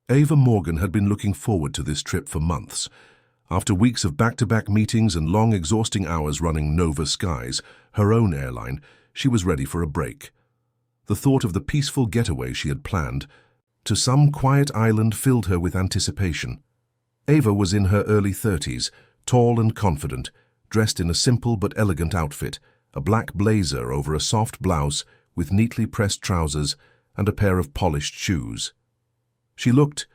Ava Morgan had been looking forward to this trip for months. After weeks of back-to-back meetings and long, exhausting hours running Nova Skies, her own airline, she was ready for a break. The thought of the peaceful getaway she had planned to some quiet island filled her with anticipation. Ava was in her early 30s, tall and confident, dressed in a simple but elegant outfit, a black blazer over a soft blouse with neatly pressed trousers and a pair of polished shoes. She looked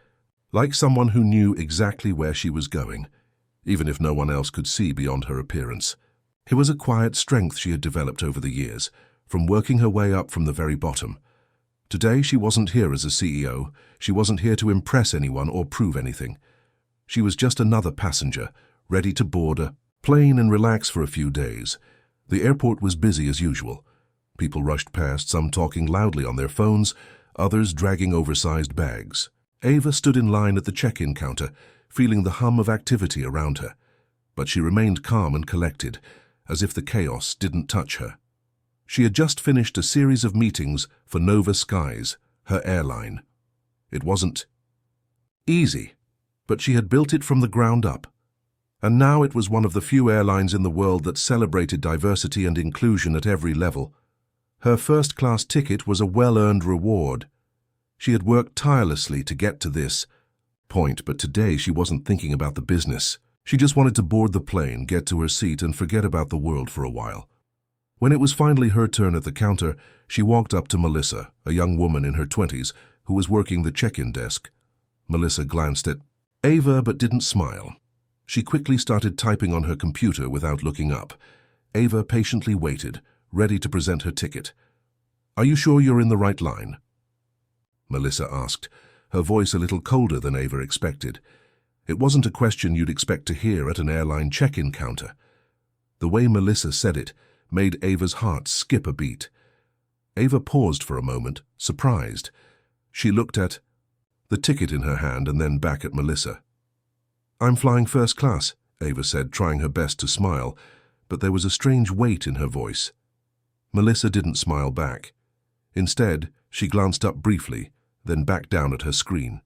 like someone who knew exactly where she was going, even if no one else could see beyond her appearance. It was a quiet strength she had developed over the years, from working her way up from the very bottom. Today she wasn't here as a CEO, she wasn't here to impress anyone or prove anything. She was just another passenger, ready to board a plane and relax for a few days. The airport was busy as usual. People rushed past, some talking loudly on their phones, others dragging oversized bags. Ava stood in line at the check-in counter, feeling the hum of activity around her. But she remained calm and collected, as if the chaos didn't touch her. She had just finished a series of meetings for Nova Skies, her airline. It wasn't easy, but she had built it from the ground up. And now it was one of the few airlines in the world that celebrated diversity and inclusion at every level. Her first-class ticket was a well-earned reward. She had worked tirelessly to get to this point, but today she wasn't thinking about the business. She just wanted to board the plane, get to her seat, and forget about the world for a while. When it was finally her turn at the counter, she walked up to Melissa, a young woman in her 20s, who was working the check-in desk. Melissa glanced at Ava but didn't smile. She quickly started typing on her computer without looking up. Ava patiently waited, ready to present her ticket. "Are you sure you're in the right line?" Melissa asked, her voice a little colder than Ava expected. It wasn't a question you'd expect to hear at an airline check-in counter. The way Melissa said it made Ava's heart skip a beat. Ava paused for a moment, surprised. She looked at the ticket in her hand and then back at Melissa. "I'm flying first class," Ava said, trying her best to smile, but there was a strange weight in her voice. Melissa didn't smile back. Instead, she glanced up briefly, then back down at her screen.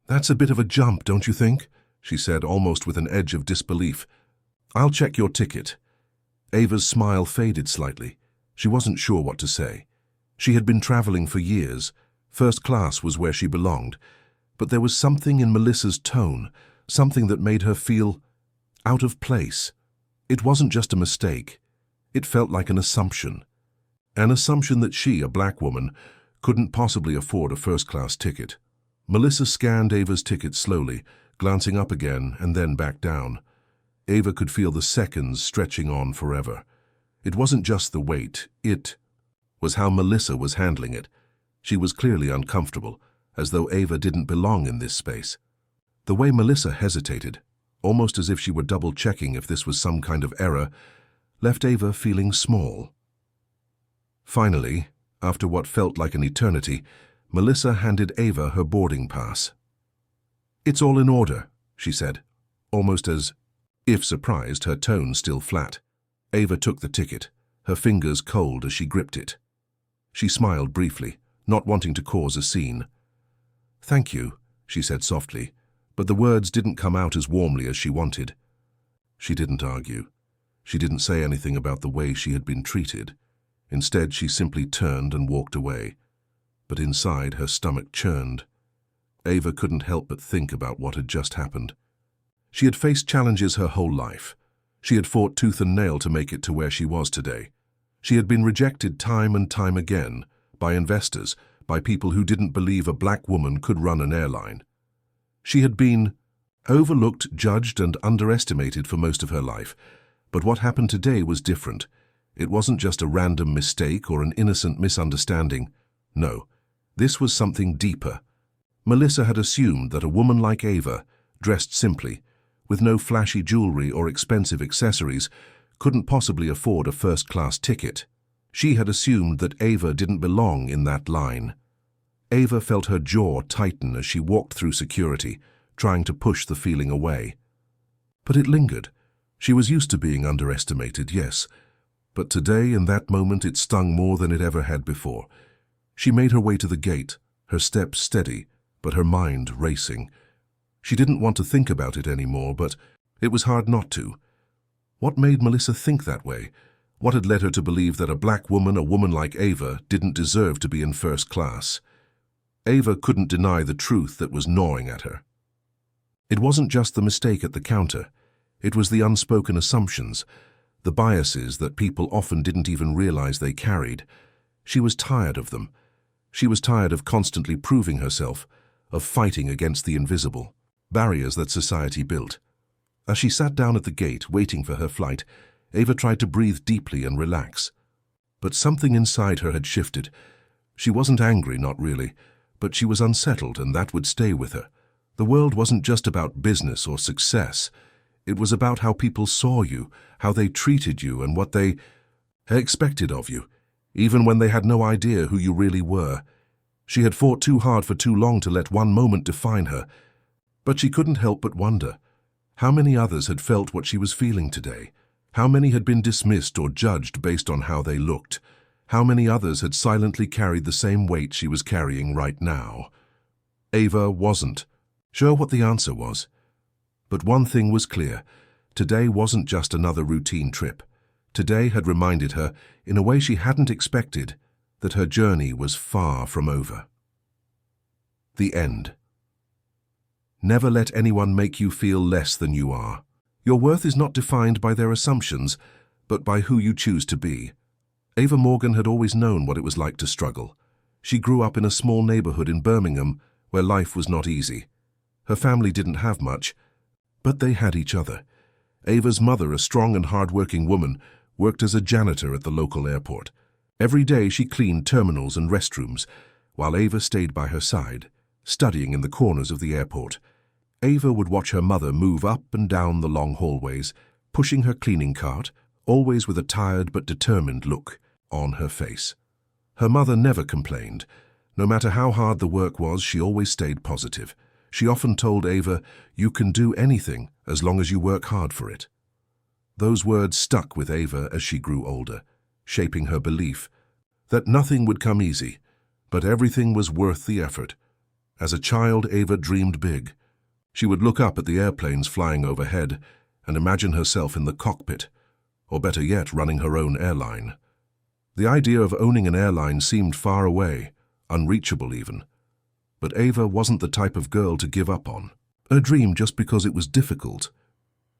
"That's a bit of a jump, don't you think?" she said, almost with an edge of disbelief. "I'll check your ticket." Ava's smile faded slightly. She wasn't sure what to say. She had been traveling for years. First class was where she belonged. But there was something in Melissa's tone, something that made her feel out of place. It wasn't just a mistake. It felt like an assumption. An assumption that she, a black woman, couldn't possibly afford a first-class ticket. Melissa scanned Ava's ticket slowly, glancing up again and then back down. Ava could feel the seconds stretching on forever. It wasn't just the wait, it was how Melissa was handling it. She was clearly uncomfortable, as though Ava didn't belong in this space. The way Melissa hesitated, almost as if she were double-checking if this was some kind of error, left Ava feeling small. Finally, after what felt like an eternity, Melissa handed Ava her boarding pass. "It's all in order," she said, almost as if surprised, her tone still flat. Ava took the ticket, her fingers cold as she gripped it. She smiled briefly, not wanting to cause a scene. "Thank you," she said softly, but the words didn't come out as warmly as she wanted. She didn't argue. She didn't say anything about the way she had been treated. Instead, she simply turned and walked away. But inside, her stomach churned. Ava couldn't help but think about what had just happened. She had faced challenges her whole life. She had fought tooth and nail to make it to where she was today. She had been rejected time and time again, by investors, by people who didn't believe a black woman could run an airline. She had been overlooked, judged, and underestimated for most of her life. But what happened today was different. It wasn't just a random mistake or an innocent misunderstanding. No, this was something deeper. Melissa had assumed that a woman like Ava, dressed simply, with no flashy jewelry or expensive accessories, couldn't possibly afford a first-class ticket. She had assumed that Ava didn't belong in that line. Ava felt her jaw tighten as she walked through security, trying to push the feeling away. But it lingered. She was used to being underestimated, yes, but today, in that moment, it stung more than it ever had before. She made her way to the gate, her steps steady, but her mind racing. She didn't want to think about it anymore, but it was hard not to. What made Melissa think that way? What had led her to believe that a black woman, a woman like Ava, didn't deserve to be in first class? Ava couldn't deny the truth that was gnawing at her. It wasn't just the mistake at the counter. It was the unspoken assumptions, the biases that people often didn't even realize they carried. She was tired of them. She was tired of constantly proving herself, of fighting against the invisible barriers that society built. As she sat down at the gate, waiting for her flight, Ava tried to breathe deeply and relax. But something inside her had shifted. She wasn't angry, not really, but she was unsettled, and that would stay with her. The world wasn't just about business or success. It was about how people saw you, how they treated you, and what they expected of you, even when they had no idea who you really were. She had fought too hard for too long to let one moment define her. But she couldn't help but wonder, how many others had felt what she was feeling today? How many had been dismissed or judged based on how they looked? How many others had silently carried the same weight she was carrying right now? Ava wasn't sure what the answer was. But one thing was clear. Today wasn't just another routine trip. Today had reminded her, in a way she hadn't expected, that her journey was far from over. The end. Never let anyone make you feel less than you are. Your worth is not defined by their assumptions, but by who you choose to be. Ava Morgan had always known what it was like to struggle. She grew up in a small neighborhood in Birmingham where life was not easy. Her family didn't have much, but they had each other. Ava's mother, a strong and hard-working woman, worked as a janitor at the local airport. Every day she cleaned terminals and restrooms, while Ava stayed by her side, studying in the corners of the airport. Ava would watch her mother move up and down the long hallways, pushing her cleaning cart, always with a tired but determined look on her face. Her mother never complained. No matter how hard the work was, she always stayed positive. She often told Ava, "You can do anything as long as you work hard for it." Those words stuck with Ava as she grew older, shaping her belief that nothing would come easy, but everything was worth the effort. As a child, Ava dreamed big. She would look up at the airplanes flying overhead and imagine herself in the cockpit, or better yet, running her own airline. The idea of owning an airline seemed far away, unreachable even. But Ava wasn't the type of girl to give up on her dream just because it was difficult.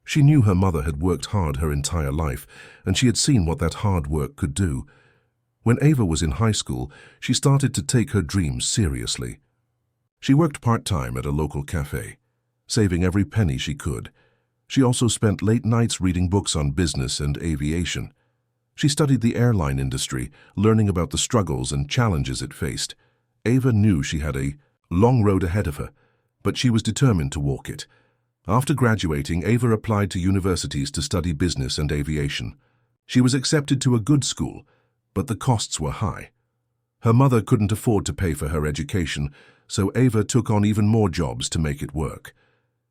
She knew her mother had worked hard her entire life, and she had seen what that hard work could do. When Ava was in high school, she started to take her dreams seriously. She worked part-time at a local cafe, saving every penny she could. She also spent late nights reading books on business and aviation. She studied the airline industry, learning about the struggles and challenges it faced. Ava knew she had a long road ahead of her, but she was determined to walk it. After graduating, Ava applied to universities to study business and aviation. She was accepted to a good school, but the costs were high. Her mother couldn't afford to pay for her education, so Ava took on even more jobs to make it work.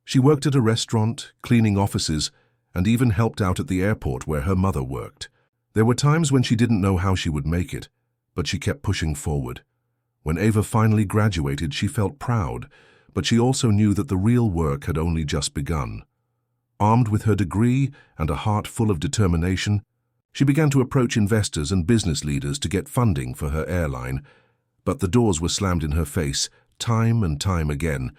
She worked at a restaurant, cleaning offices, and even helped out at the airport where her mother worked. There were times when she didn't know how she would make it, but she kept pushing forward. When Ava finally graduated, she felt proud, but she also knew that the real work had only just begun. Armed with her degree and a heart full of determination, she began to approach investors and business leaders to get funding for her airline, but the doors were slammed in her face time and time again.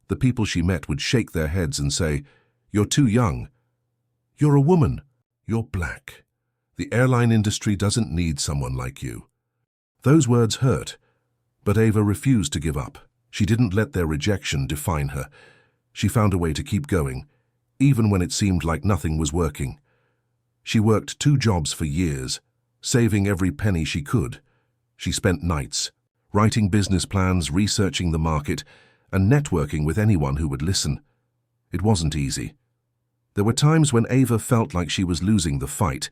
The people she met would shake their heads and say, "You're too young. You're a woman. You're black. The airline industry doesn't need someone like you." Those words hurt, but Ava refused to give up. She didn't let their rejection define her. She found a way to keep going, even when it seemed like nothing was working. She worked 2 jobs for years, saving every penny she could. She spent nights, writing business plans, researching the market, and networking with anyone who would listen. It wasn't easy. There were times when Ava felt like she was losing the fight,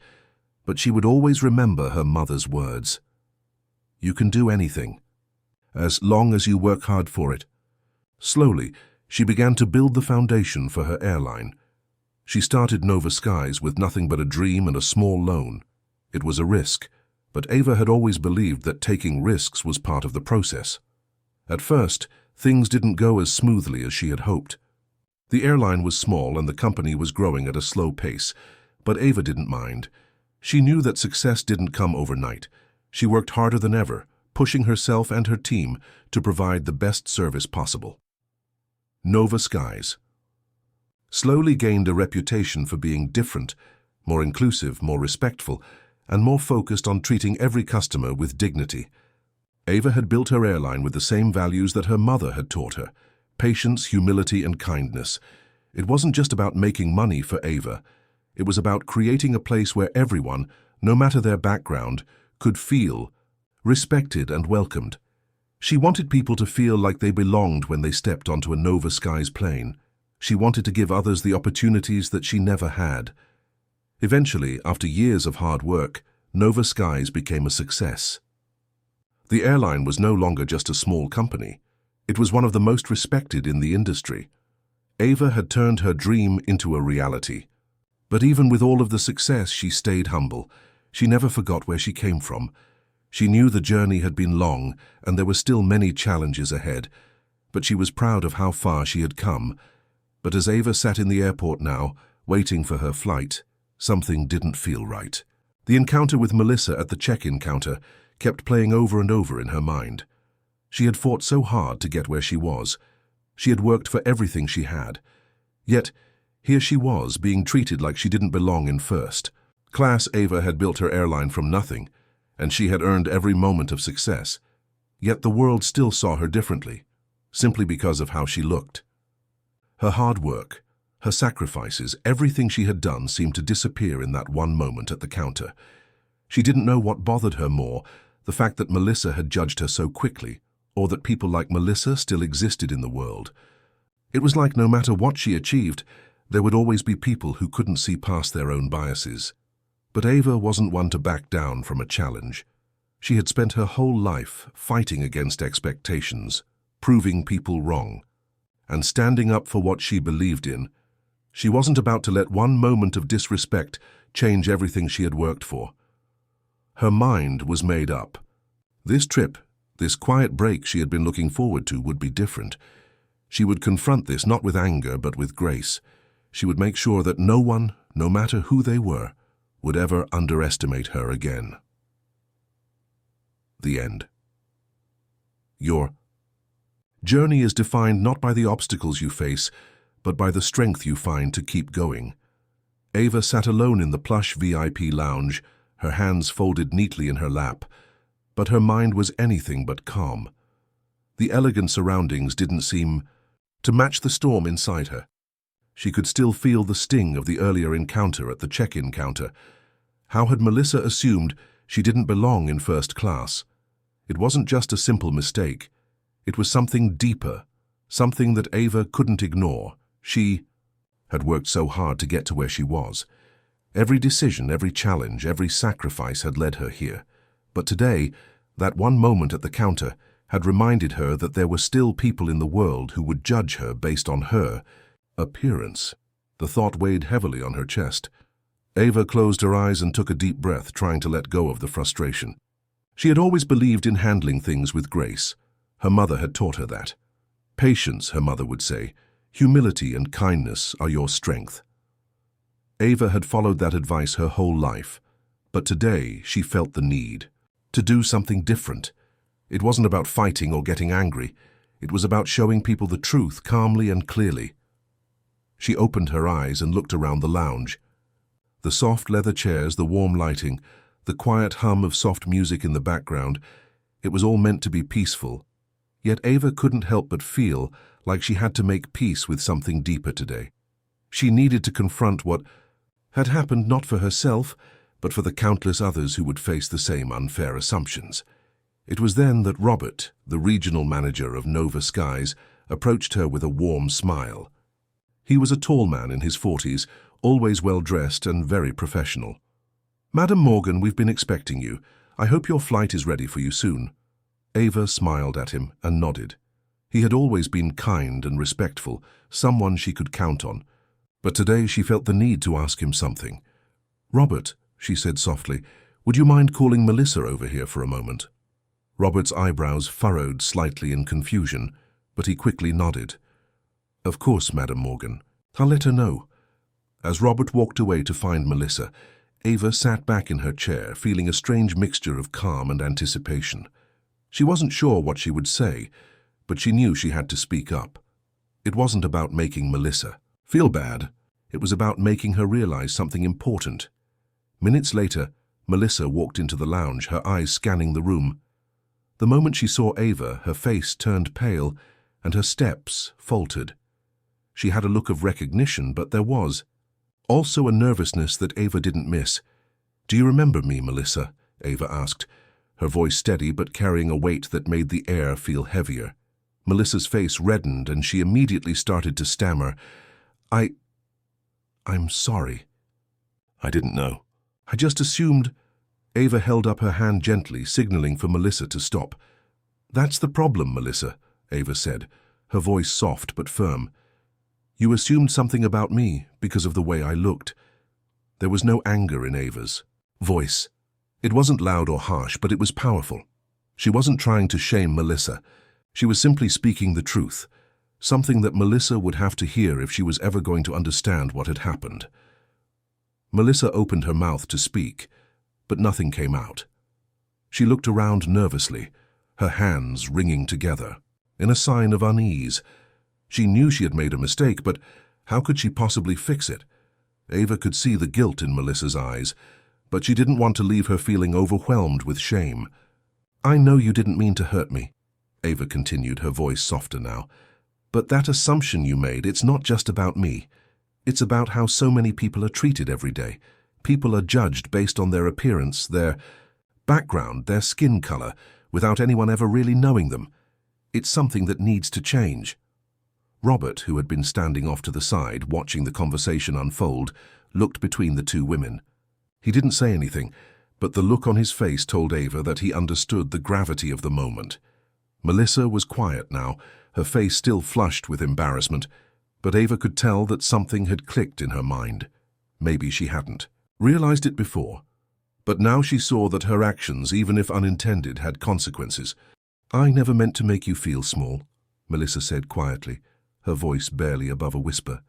but she would always remember her mother's words. "You can do anything, as long as you work hard for it." Slowly, she began to build the foundation for her airline. She started Nova Skies with nothing but a dream and a small loan. It was a risk, but Ava had always believed that taking risks was part of the process. At first, Things didn't go as smoothly as she had hoped. The airline was small and the company was growing at a slow pace, but Ava didn't mind. She knew that success didn't come overnight. She worked harder than ever, pushing herself and her team to provide the best service possible. Nova Skies slowly gained a reputation for being different, more inclusive, more respectful, and more focused on treating every customer with dignity. Ava had built her airline with the same values that her mother had taught her: patience, humility, and kindness. It wasn't just about making money for Ava. It was about creating a place where everyone, no matter their background, could feel respected and welcomed. She wanted people to feel like they belonged when they stepped onto a Nova Skies plane. She wanted to give others the opportunities that she never had. Eventually, after years of hard work, Nova Skies became a success. The airline was no longer just a small company. It was one of the most respected in the industry. Ava had turned her dream into a reality. But even with all of the success, she stayed humble. She never forgot where she came from. She knew the journey had been long and there were still many challenges ahead, but she was proud of how far she had come. But as Ava sat in the airport now, waiting for her flight, something didn't feel right. The encounter with Melissa at the check-in counter kept playing over and over in her mind. She had fought so hard to get where she was. She had worked for everything she had. Yet, here she was, being treated like she didn't belong in first class. Ava had built her airline from nothing, and she had earned every moment of success. Yet the world still saw her differently, simply because of how she looked. Her hard work, her sacrifices, everything she had done seemed to disappear in that one moment at the counter. She didn't know what bothered her more, the fact that Melissa had judged her so quickly, or that people like Melissa still existed in the world. It was like no matter what she achieved, there would always be people who couldn't see past their own biases. But Ava wasn't one to back down from a challenge. She had spent her whole life fighting against expectations, proving people wrong, and standing up for what she believed in. She wasn't about to let one moment of disrespect change everything she had worked for. Her mind was made up. This trip, this quiet break she had been looking forward to, would be different. She would confront this not with anger but with grace. She would make sure that no one, no matter who they were, would ever underestimate her again. The end. Your journey is defined not by the obstacles you face, but by the strength you find to keep going. Ava sat alone in the plush VIP lounge, her hands folded neatly in her lap, but her mind was anything but calm. The elegant surroundings didn't seem to match the storm inside her. She could still feel the sting of the earlier encounter at the check-in counter. How had Melissa assumed she didn't belong in first class? It wasn't just a simple mistake. It was something deeper, something that Ava couldn't ignore. She had worked so hard to get to where she was. Every decision, every challenge, every sacrifice had led her here. But today, that one moment at the counter had reminded her that there were still people in the world who would judge her based on her appearance. The thought weighed heavily on her chest. Ava closed her eyes and took a deep breath, trying to let go of the frustration. She had always believed in handling things with grace. Her mother had taught her that. Patience, her mother would say, humility and kindness are your strength. Ava had followed that advice her whole life, but today she felt the need to do something different. It wasn't about fighting or getting angry. It was about showing people the truth calmly and clearly. She opened her eyes and looked around the lounge. The soft leather chairs, the warm lighting, the quiet hum of soft music in the background, it was all meant to be peaceful. Yet Ava couldn't help but feel like she had to make peace with something deeper today. She needed to confront what had happened, not for herself, but for the countless others who would face the same unfair assumptions. It was then that Robert, the regional manager of Nova Skies, approached her with a warm smile. He was a tall man in his 40s, always well-dressed and very professional. "Madam Morgan, we've been expecting you. I hope your flight is ready for you soon." Ava smiled at him and nodded. He had always been kind and respectful, someone she could count on. But today she felt the need to ask him something. "Robert," she said softly, "would you mind calling Melissa over here for a moment?" Robert's eyebrows furrowed slightly in confusion. but he quickly nodded. "Of course, Madam Morgan. I'll let her know." As Robert walked away to find Melissa, Ava sat back in her chair, feeling a strange mixture of calm and anticipation. She wasn't sure what she would say, but she knew she had to speak up. It wasn't about making Melissa feel bad. It was about making her realize something important. Minutes later, Melissa walked into the lounge, her eyes scanning the room. The moment she saw Ava, her face turned pale and her steps faltered. She had a look of recognition, but there was also a nervousness that Ava didn't miss. "Do you remember me, Melissa?" Ava asked, her voice steady but carrying a weight that made the air feel heavier. Melissa's face reddened and she immediately started to stammer. I'm sorry. I didn't know. I just assumed." Ava held up her hand gently, signaling for Melissa to stop. "That's the problem, Melissa," Ava said, her voice soft but firm. "You assumed something about me because of the way I looked." There was no anger in Ava's voice. It wasn't loud or harsh, but it was powerful. She wasn't trying to shame Melissa. She was simply speaking the truth, something that Melissa would have to hear if she was ever going to understand what had happened. Melissa opened her mouth to speak, but nothing came out. She looked around nervously, her hands wringing together, in a sign of unease. She knew she had made a mistake, but how could she possibly fix it? Ava could see the guilt in Melissa's eyes, but she didn't want to leave her feeling overwhelmed with shame. "I know you didn't mean to hurt me," Ava continued, her voice softer now. "But that assumption you made, it's not just about me. It's about how so many people are treated every day. People are judged based on their appearance, their background, their skin color, without anyone ever really knowing them. It's something that needs to change." Robert, who had been standing off to the side, watching the conversation unfold, looked between the two women. He didn't say anything, but the look on his face told Ava that he understood the gravity of the moment. Melissa was quiet now, her face still flushed with embarrassment, but Ava could tell that something had clicked in her mind. Maybe she hadn't realized it before, but now she saw that her actions, even if unintended, had consequences. "I never meant to make you feel small," Melissa said quietly, her voice barely above a whisper.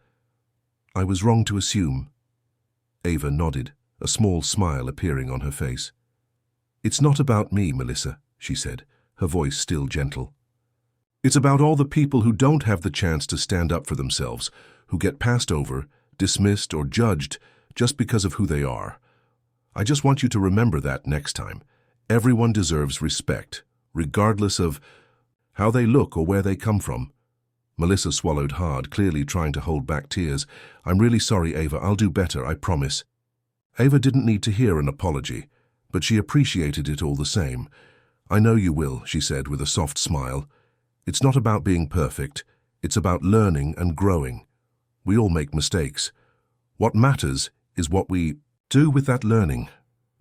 "I was wrong to assume." Ava nodded, a small smile appearing on her face. "It's not about me, Melissa," she said, her voice still gentle. "It's about all the people who don't have the chance to stand up for themselves, who get passed over, dismissed, or judged just because of who they are. I just want you to remember that next time. Everyone deserves respect, regardless of how they look or where they come from." Melissa swallowed hard, clearly trying to hold back tears. "I'm really sorry, Ava. I'll do better, I promise." Ava didn't need to hear an apology, but she appreciated it all the same. "I know you will," she said with a soft smile. "It's not about being perfect. It's about learning and growing. We all make mistakes. What matters is what we do with that learning."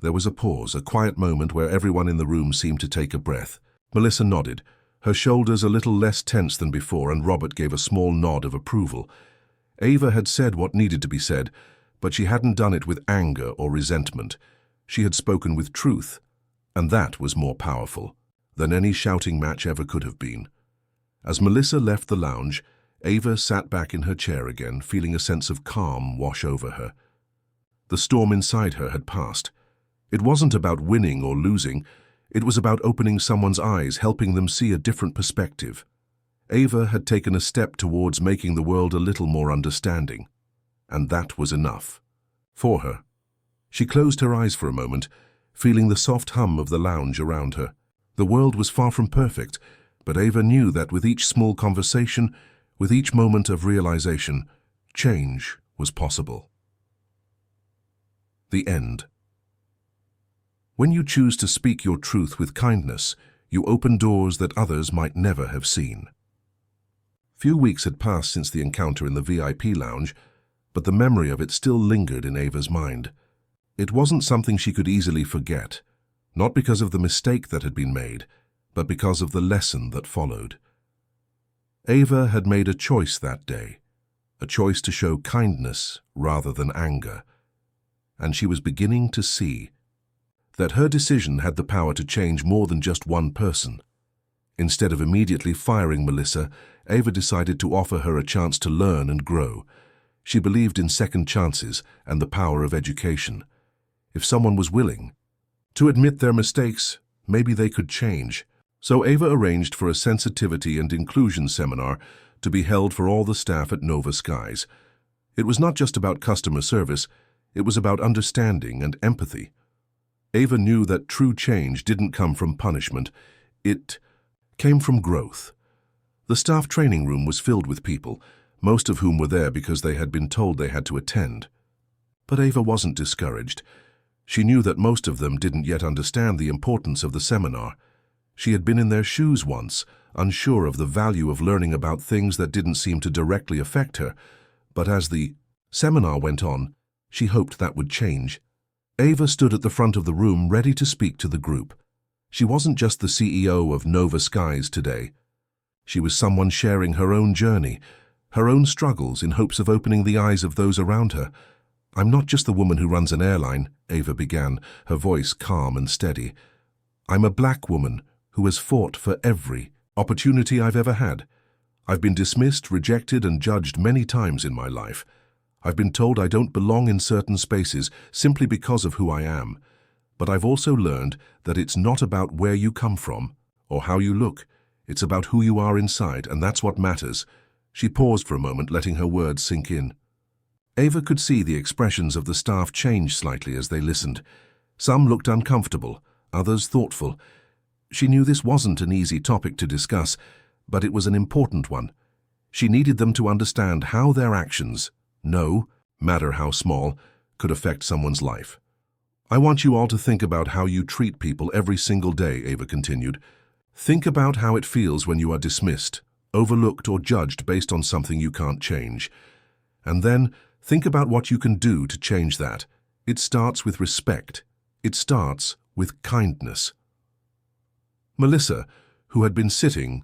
There was a pause, a quiet moment where everyone in the room seemed to take a breath. Melissa nodded, her shoulders a little less tense than before, and Robert gave a small nod of approval. Ava had said what needed to be said, but she hadn't done it with anger or resentment. She had spoken with truth, and that was more powerful than any shouting match ever could have been. As Melissa left the lounge, Ava sat back in her chair again, feeling a sense of calm wash over her. The storm inside her had passed. It wasn't about winning or losing. It was about opening someone's eyes, helping them see a different perspective. Ava had taken a step towards making the world a little more understanding, and that was enough for her. She closed her eyes for a moment, feeling the soft hum of the lounge around her. The world was far from perfect, but Ava knew that with each small conversation, with each moment of realization, change was possible. The end. When you choose to speak your truth with kindness, you open doors that others might never have seen. Few weeks had passed since the encounter in the VIP lounge, but the memory of it still lingered in Ava's mind. It wasn't something she could easily forget, not because of the mistake that had been made, but because of the lesson that followed. Ava had made a choice that day, a choice to show kindness rather than anger, and she was beginning to see that her decision had the power to change more than just one person. Instead of immediately firing Melissa, Ava decided to offer her a chance to learn and grow. She believed in second chances and the power of education. If someone was willing to admit their mistakes, maybe they could change. So Ava arranged for a sensitivity and inclusion seminar to be held for all the staff at Nova Skies. It was not just about customer service, it was about understanding and empathy. Ava knew that true change didn't come from punishment, it came from growth. The staff training room was filled with people, most of whom were there because they had been told they had to attend. But Ava wasn't discouraged. She knew that most of them didn't yet understand the importance of the seminar. She had been in their shoes once, unsure of the value of learning about things that didn't seem to directly affect her. But as the seminar went on, she hoped that would change. Ava stood at the front of the room ready to speak to the group. She wasn't just the CEO of Nova Skies today. She was someone sharing her own journey, her own struggles in hopes of opening the eyes of those around her. "I'm not just the woman who runs an airline," Ava began, her voice calm and steady. "I'm a black woman who has fought for every opportunity I've ever had. I've been dismissed, rejected, and judged many times in my life. I've been told I don't belong in certain spaces simply because of who I am. But I've also learned that it's not about where you come from or how you look. It's about who you are inside, and that's what matters." She paused for a moment, letting her words sink in. Ava could see the expressions of the staff change slightly as they listened. Some looked uncomfortable, others thoughtful. She knew this wasn't an easy topic to discuss, but it was an important one. She needed them to understand how their actions, no matter how small, could affect someone's life. "I want you all to think about how you treat people every single day," Ava continued. "Think about how it feels when you are dismissed, overlooked, or judged based on something you can't change. And then think about what you can do to change that. It starts with respect. It starts with kindness." Melissa, who had been sitting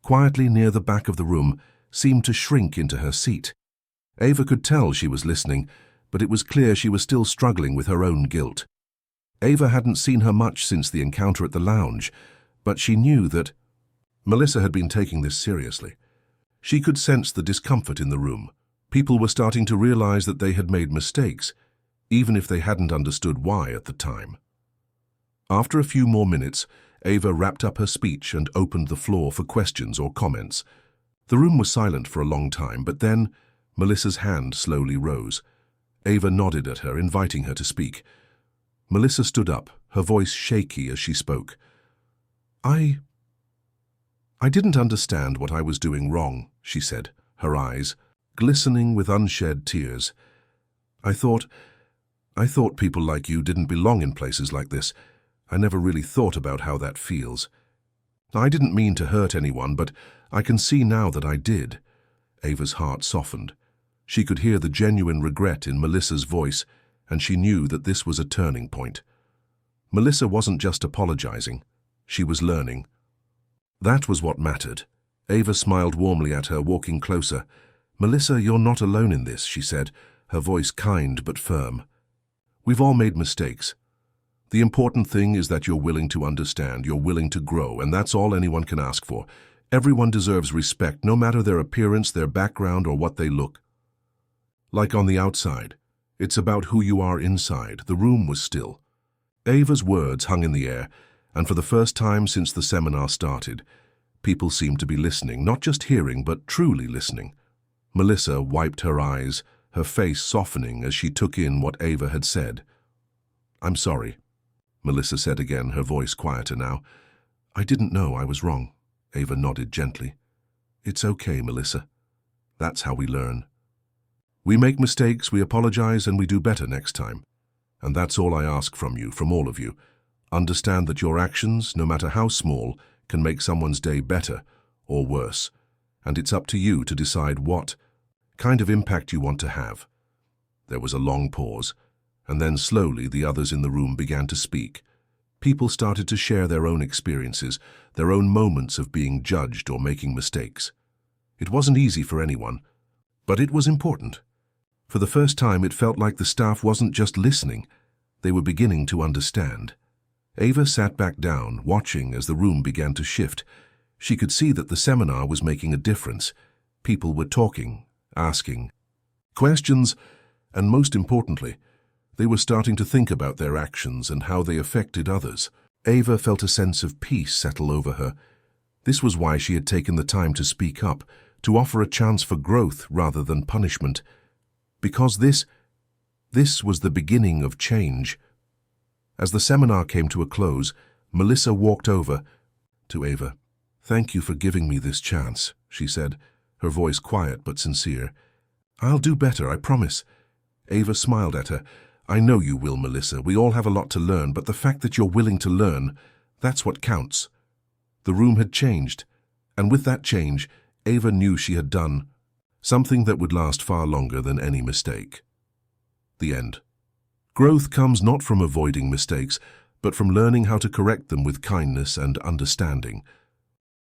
quietly near the back of the room, seemed to shrink into her seat. Ava could tell she was listening, but it was clear she was still struggling with her own guilt. Ava hadn't seen her much since the encounter at the lounge, but she knew that Melissa had been taking this seriously. She could sense the discomfort in the room. People were starting to realize that they had made mistakes, even if they hadn't understood why at the time. After a few more minutes, Ava wrapped up her speech and opened the floor for questions or comments. The room was silent for a long time, but then Melissa's hand slowly rose. Ava nodded at her, inviting her to speak. Melissa stood up, her voice shaky as she spoke. I didn't understand what I was doing wrong," she said, her eyes glistening with unshed tears. I thought people like you didn't belong in places like this. I never really thought about how that feels. I didn't mean to hurt anyone, but I can see now that I did." Ava's heart softened. She could hear the genuine regret in Melissa's voice, and she knew that this was a turning point. Melissa wasn't just apologizing, she was learning. That was what mattered. Ava smiled warmly at her, walking closer. "Melissa, you're not alone in this," she said, her voice kind but firm. "We've all made mistakes. The important thing is that you're willing to understand, you're willing to grow, and that's all anyone can ask for. Everyone deserves respect, no matter their appearance, their background, or what they look like on the outside. It's about who you are inside." The room was still. Ava's words hung in the air, and for the first time since the seminar started, people seemed to be listening, not just hearing, but truly listening. Melissa wiped her eyes, her face softening as she took in what Ava had said. "I'm sorry," Melissa said again, her voice quieter now. "I didn't know I was wrong." Ava nodded gently. "It's okay, Melissa. That's how we learn. We make mistakes, we apologize, and we do better next time. And that's all I ask from you, from all of you. Understand that your actions, no matter how small, can make someone's day better or worse. And it's up to you to decide what kind of impact you want to have." There was a long pause, and then slowly the others in the room began to speak. People started to share their own experiences, their own moments of being judged or making mistakes. It wasn't easy for anyone, but it was important. For the first time, it felt like the staff wasn't just listening, they were beginning to understand. Ava sat back down, watching as the room began to shift. She could see that the seminar was making a difference. People were talking, asking questions, and most importantly, they were starting to think about their actions and how they affected others. Ava felt a sense of peace settle over her. This was why she had taken the time to speak up, to offer a chance for growth rather than punishment. Because this was the beginning of change. As the seminar came to a close, Melissa walked over to Ava. "Thank you for giving me this chance," she said, her voice quiet but sincere. "I'll do better, I promise." Ava smiled at her. "I know you will, Melissa. We all have a lot to learn, but the fact that you're willing to learn, that's what counts." The room had changed, and with that change, Ava knew she had done something that would last far longer than any mistake. The end. Growth comes not from avoiding mistakes, but from learning how to correct them with kindness and understanding.